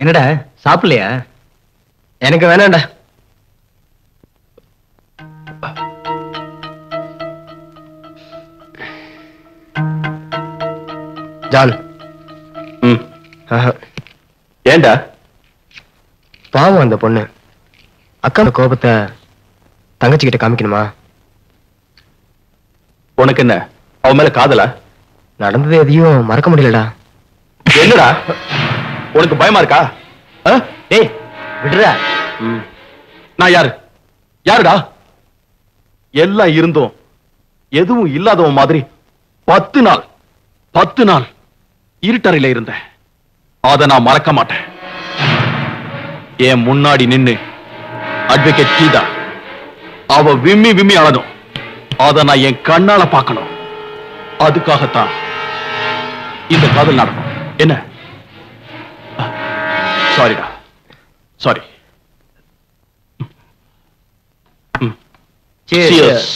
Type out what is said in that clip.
என்னடா சாப்பிடலையா? எனக்கு வேணாம்டா. ஜான். ஏண்டா? பாவம் அந்த பொண்ணு. அக்கா கோபத்தை தங்கச்சிக்கிட்ட காமிக்கணுமா? உனக்கு என்ன அவன் மேல காதலா? நடந்தது எதையும் மறக்க முடியலடா. என்னடா உனக்கு பயமா இருக்கா? டேய் விடுறா. நான் யாரு? யாருடா? எல்லாம் இருந்தும் எதுவும் இல்லாதவன் மாதிரி 10 நாள் இருட்டறையில இருந்தேன். அத நான் மறக்க மாட்டேன். என் முன்னாடி நின்னு அட்வொகேட் கீதா அவ விம்மி விம்மி அழணும். அத நான் என் கண்ணால பார்க்கணும். அதுக்காகத்தான் இந்த காதல் நடக்கும். என்ன? சாரிடா, சாரி. Cheers.